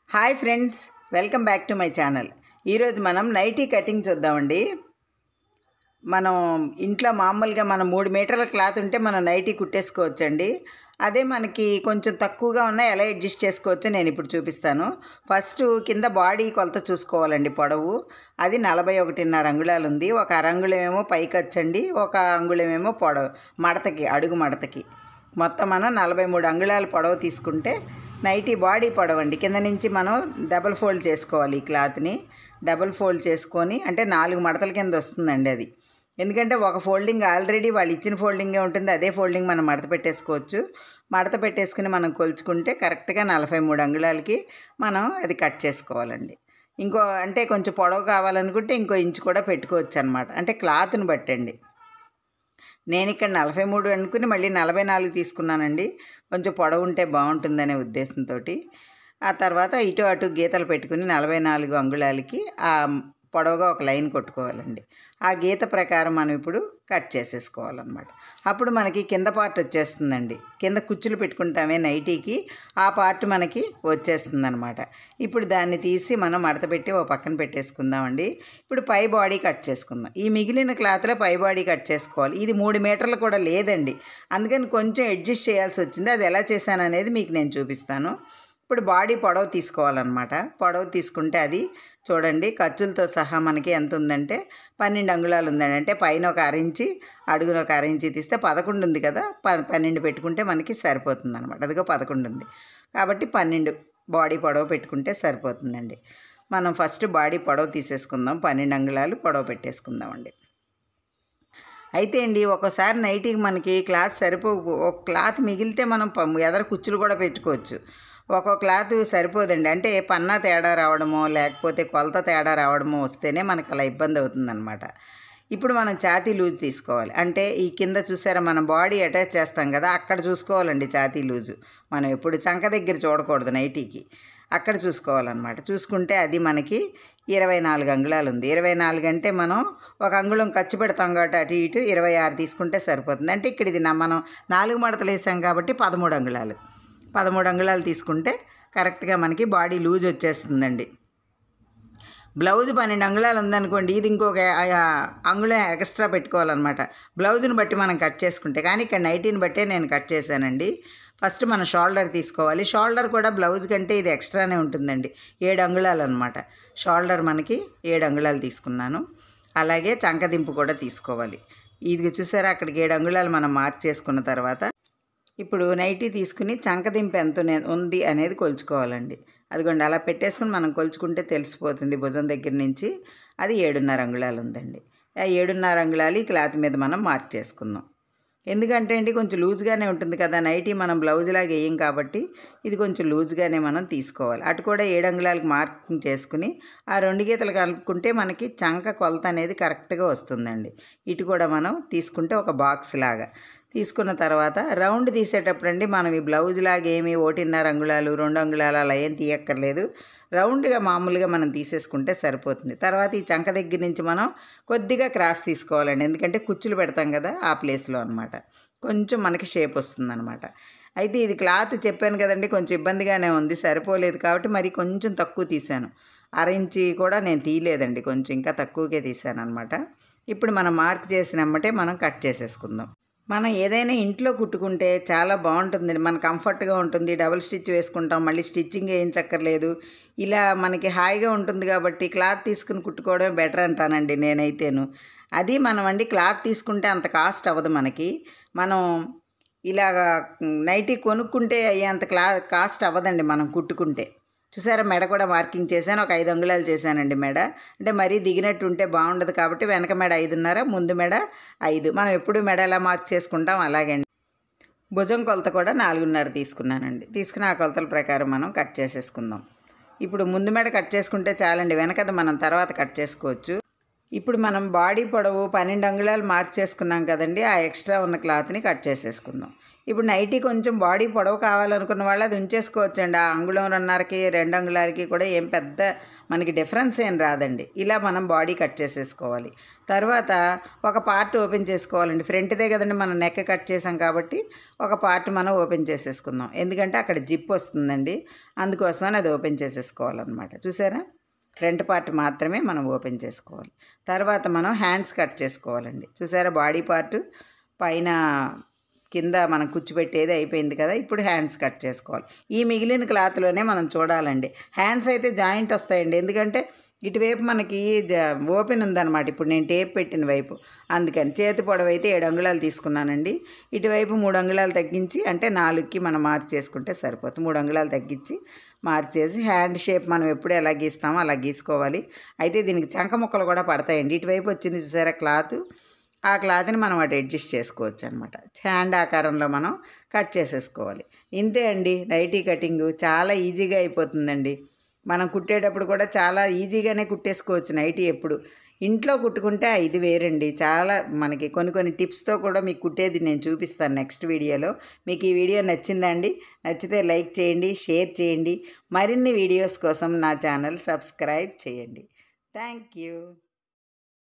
Hi friends, welcome back to my channel. ఈరోజు మనం nightie cutting చూద్దామండి. మనం ఇంట్లో మామూలుగా మనం 3 మీటర్ల క్లాత్ ఉంటే మనం నైటీ కుట్టేసుకోవచ్చండి. అదే మనకి కొంచెం తక్కువగా ఉన్న ఎలా అడ్జస్ట్ చేసుకోవచ్చో నేను ఇప్పుడు చూపిస్తాను. ఫస్ట్ కింద బాడీ కొలత చూసుకోవాలండి. పొడవు అది 41.5 అంగుళాలు ఉంది. ఒక అరంగుళమేమో పైకి వచ్చండి, ఒక అంగుళమేమో పొడవు మడతకి, అడుగు మడతకి. మొత్తం మనం 43 అంగుళాల పొడవు తీసుకుంటే నైటీ బాడీ పొడవండి. కింద నుంచి మనం డబుల్ ఫోల్డ్ చేసుకోవాలి. ఈ క్లాత్ని డబుల్ ఫోల్డ్ చేసుకొని, అంటే 4 మడతల కింద వస్తుందండి అది. ఎందుకంటే ఒక ఫోల్డింగ్ ఆల్రెడీ వాళ్ళు ఇచ్చిన ఫోల్డింగే ఉంటుంది, అదే ఫోల్డింగ్ మనం మడత పెట్టేసుకోవచ్చు. మడత పెట్టేసుకుని మనం కొలుచుకుంటే కరెక్ట్గా 43 అంగుళాలకి మనం అది కట్ చేసుకోవాలండి. ఇంకో అంటే కొంచెం పొడవు కావాలనుకుంటే ఇంకో ఇంచు కూడా పెట్టుకోవచ్చు అనమాట. అంటే క్లాత్ని బట్టండి. నేను ఇక్కడ 43 అనుకుని మళ్ళీ 44 తీసుకున్నానండి. కొంచెం పొడవు ఉంటే బాగుంటుందనే ఉద్దేశంతో. ఆ తర్వాత ఇటు అటు గీతలు పెట్టుకుని 44 అంగుళాలకి పొడవుగా ఒక లైన్ కొట్టుకోవాలండి. ఆ గీత ప్రకారం మనం ఇప్పుడు కట్ చేసేసుకోవాలన్నమాట. అప్పుడు మనకి కింద పార్ట్ వచ్చేస్తుందండి. కింద కుచ్చులు పెట్టుకుంటామే నైటీకి, ఆ పార్ట్ మనకి వచ్చేస్తుందన్నమాట. ఇప్పుడు దాన్ని తీసి మనం మడత పెట్టి ఓ పక్కన పెట్టేసుకుందామండి. ఇప్పుడు పై బాడీ కట్ చేసుకుందాం. ఈ మిగిలిన క్లాత్లో పై బాడీ కట్ చేసుకోవాలి. ఇది 3 మీటర్లు కూడా లేదండి, అందుకని కొంచెం అడ్జస్ట్ చేయాల్సి వచ్చింది. అది ఎలా చేశాను అనేది మీకు నేను చూపిస్తాను. ఇప్పుడు బాడీ పొడవు తీసుకోవాలన్నమాట. పొడవు తీసుకుంటే అది చూడండి, ఖర్చులతో సహా మనకి ఎంత ఉందంటే 12 అంగుళాలు ఉందండి. అంటే పైన ఒక అరించి, అడుగున ఒక అరించి తీస్తే 11 ఉంది కదా, 12 పెట్టుకుంటే మనకి సరిపోతుంది అనమాట. అదిగో 11 ఉంది కాబట్టి 12 బాడీ పొడవు పెట్టుకుంటే సరిపోతుందండి. మనం ఫస్ట్ బాడీ పొడవు తీసేసుకుందాం. 12 అంగుళాలు పొడవు పెట్టేసుకుందామండి. అయితే అండి, ఒక్కోసారి నైటీకి మనకి క్లాత్ ఒక క్లాత్ మిగిలితే మనం ఎదర కుచ్చులు కూడా పెట్టుకోవచ్చు. ఒక్కో క్లాత్ సరిపోదండి. అంటే పన్నా తేడా రావడమో లేకపోతే కొలత తేడా రావడమో వస్తేనే మనకు అలా ఇబ్బంది అవుతుందన్నమాట. ఇప్పుడు మనం ఛాతీ లూజ్ తీసుకోవాలి. అంటే ఈ కింద చూసారా, మనం బాడీ అటాచ్ చేస్తాం కదా, అక్కడ చూసుకోవాలండి ఛాతీ లూజు. మనం ఎప్పుడు చంక దగ్గర చూడకూడదు నైటీకి, అక్కడ చూసుకోవాలన్నమాట. చూసుకుంటే అది మనకి 24 అంగుళాలు ఉంది. 24 అంటే మనం ఒక అంగుళం ఖర్చు పెడతాం కాబట్టి అటు ఇటు 26 తీసుకుంటే సరిపోతుంది. అంటే ఇక్కడ ఇది మనం 4 మడతలు వేసాం కాబట్టి 13 అంగుళాలు. 13 అంగుళాలు తీసుకుంటే కరెక్ట్గా మనకి బాడీ లూజ్ వచ్చేస్తుందండి. బ్లౌజ్ 12 అంగుళాలు ఉందనుకోండి, ఇది ఇంకొక అంగుళం ఎక్స్ట్రా పెట్టుకోవాలన్నమాట. బ్లౌజ్ని బట్టి మనం కట్ చేసుకుంటే. కానీ ఇక్కడ నైటీని బట్టే నేను కట్ చేశానండి. ఫస్ట్ మనం షోల్డర్ తీసుకోవాలి. షోల్డర్ కూడా బ్లౌజ్ కంటే ఇది ఎక్స్ట్రానే ఉంటుందండి. 7 అంగుళాలు అనమాట. షోల్డర్ మనకి 7 అంగుళాలు తీసుకున్నాను. అలాగే చంకదింపు కూడా తీసుకోవాలి. ఇది చూసారా, అక్కడికి 7 అంగుళాలు మనం మార్క్ చేసుకున్న తర్వాత ఇప్పుడు నైటీ తీసుకుని చంకదింపు ఎంత ఉంది అనేది కొలుచుకోవాలండి. అదిగోండి, అలా పెట్టేసుకుని మనం కొలుచుకుంటే తెలిసిపోతుంది. భుజం దగ్గర నుంచి అది 7.5 అంగుళాలు ఉందండి. ఆ 7.5 అంగుళాలు ఈ క్లాత్ మీద మనం మార్క్ చేసుకుందాం. ఎందుకంటే అండి, కొంచెం లూజ్గానే ఉంటుంది కదా నైటీ, మనం బ్లౌజ్లాగా వేయం కాబట్టి ఇది కొంచెం లూజ్గానే మనం తీసుకోవాలి. అటు కూడా 7 అంగుళాలకు మార్కింగ్ చేసుకుని ఆ 2 గీతలు కలుపుకుంటే మనకి చంక కొలత అనేది కరెక్ట్గా వస్తుందండి. ఇటు కూడా మనం తీసుకుంటే ఒక బాక్స్ లాగా తీసుకున్న తర్వాత రౌండ్ తీసేటప్పుడు అండి, మనం ఈ బ్లౌజ్ లాగా ఏమి 1.5 అంగుళాలు 2 అంగుళాలు అలా ఏం తీయక్కర్లేదు. రౌండ్గా మామూలుగా మనం తీసేసుకుంటే సరిపోతుంది. తర్వాత ఈ చంక దగ్గర నుంచి మనం కొద్దిగా క్రాస్ తీసుకోవాలండి. ఎందుకంటే కుచ్చులు పెడతాం కదా ఆ ప్లేస్లో అనమాట. కొంచెం మనకి షేప్ వస్తుందన్నమాట. అయితే ఇది క్లాత్ చెప్పాను కదండి, కొంచెం ఇబ్బందిగానే ఉంది, సరిపోలేదు కాబట్టి మరి కొంచెం తక్కువ తీశాను. అరించి కూడా నేను తీయలేదండి, కొంచెం ఇంకా తక్కువకే తీశాను అనమాట. ఇప్పుడు మనం మార్క్ చేసినమ్మటే మనం కట్ చేసేసుకుందాం. మనం ఏదైనా ఇంట్లో కుట్టుకుంటే చాలా బాగుంటుంది, మన కంఫర్ట్గా ఉంటుంది. డబుల్ స్టిచ్ వేసుకుంటాం, మళ్ళీ స్టిచ్చింగ్ వేయించక్కర్లేదు. ఇలా మనకి హాయిగా ఉంటుంది కాబట్టి క్లాత్ తీసుకుని కుట్టుకోవడమే బెటర్ అంటానండి నేనైతేను. అది మనం అండి క్లాత్ తీసుకుంటే అంత కాస్ట్ అవ్వదు మనకి. మనం ఇలాగా నైటీ కొనుక్కుంటే అయ్యేంత కాస్ట్ అవ్వదండి మనం కుట్టుకుంటే. చూసారా, మెడ కూడా మార్కింగ్ చేశాను. ఒక 5 అంగుళాలు చేశానండి మెడ. అంటే మరీ దిగినట్టు ఉంటే బాగుండదు కాబట్టి వెనక మెడ 5.5, ముందు మెడ 5. మనం ఎప్పుడు మెడ ఎలా మార్క్ చేసుకుంటాం అలాగే అండి. భుజం కొలత కూడా 4.5 తీసుకున్నానండి. తీసుకుని ఆ కొలతల ప్రకారం మనం కట్ చేసేసుకుందాం. ఇప్పుడు ముందు మెడ కట్ చేసుకుంటే చాలండి, వెనకది మనం తర్వాత కట్ చేసుకోవచ్చు. ఇప్పుడు మనం బాడీ పొడవు 12 అంగుళాలు మార్క్ చేసుకున్నాం కదండి, ఆ ఎక్స్ట్రా ఉన్న క్లాత్ని కట్ చేసేసుకుందాం. ఇప్పుడు నైటీ కొంచెం బాడీ పొడవు కావాలనుకున్న వాళ్ళు అది ఉంచేసుకోవచ్చండి. ఆ 1.5 2 అంగుళాలకి కూడా ఏం పెద్ద మనకి డిఫరెన్స్ ఏం రాదండి. ఇలా మనం బాడీ కట్ చేసేసుకోవాలి. తర్వాత ఒక పార్ట్ ఓపెన్ చేసుకోవాలండి. ఫ్రంట్దే కదండి మనం నెక్ కట్ చేసాం కాబట్టి ఒక పార్ట్ మనం ఓపెన్ చేసేసుకుందాం. ఎందుకంటే అక్కడ జిప్ వస్తుందండి, అందుకోసమని అది ఓపెన్ చేసేసుకోవాలన్నమాట. చూసారా, ఫ్రంట్ పార్ట్ మాత్రమే మనం ఓపెన్ చేసుకోవాలి. తర్వాత మనం హ్యాండ్స్ కట్ చేసుకోవాలండి. చూసారా, బాడీ పార్ట్ పైన కింద మనం కూర్చోబెట్టేది అయిపోయింది కదా. ఇప్పుడు హ్యాండ్స్ కట్ చేసుకోవాలి. ఈ మిగిలిన క్లాత్లోనే మనం చూడాలండి. హ్యాండ్స్ అయితే జాయింట్ వస్తాయండి, ఎందుకంటే ఇటువైపు మనకి ఓపెన్ ఉందన్నమాట. ఇప్పుడు నేను టేప్ పెట్టిన వైపు, అందుకని చేతి పొడవు అయితే 7 అంగుళాలు తీసుకున్నానండి. ఇటువైపు 3 అంగుళాలు తగ్గించి, అంటే 4కి మనం మార్క్ చేసుకుంటే సరిపోతుంది. 3 అంగుళాలు తగ్గించి మార్క్ చేసి హ్యాండ్ షేప్ మనం ఎప్పుడు ఎలా గీస్తామో అలా గీసుకోవాలి. అయితే దీనికి చంక ముక్కలు కూడా పడతాయండి. ఇటువైపు వచ్చింది చూసారా క్లాత్, ఆ క్లాత్ని మనం అటు అడ్జస్ట్ చేసుకోవచ్చు అనమాట. హ్యాండ్ ఆకారంలో మనం కట్ చేసేసుకోవాలి. ఇంతే అండి, నైటీ కటింగు చాలా ఈజీగా అయిపోతుందండి. మనం కుట్టేటప్పుడు కూడా చాలా ఈజీగానే కుట్టేసుకోవచ్చు నైటీ. ఎప్పుడు ఇంట్లో కుట్టుకుంటే ఇది వేరండి. చాలా మనకి కొన్ని టిప్స్తో కూడా మీకు కుట్టేది నేను చూపిస్తాను నెక్స్ట్ వీడియోలో. మీకు ఈ వీడియో నచ్చిందా అండి? నచ్చితే లైక్ చేయండి, షేర్ చేయండి. మరిన్ని వీడియోస్ కోసం నా ఛానల్ సబ్స్క్రైబ్ చేయండి. Thank you.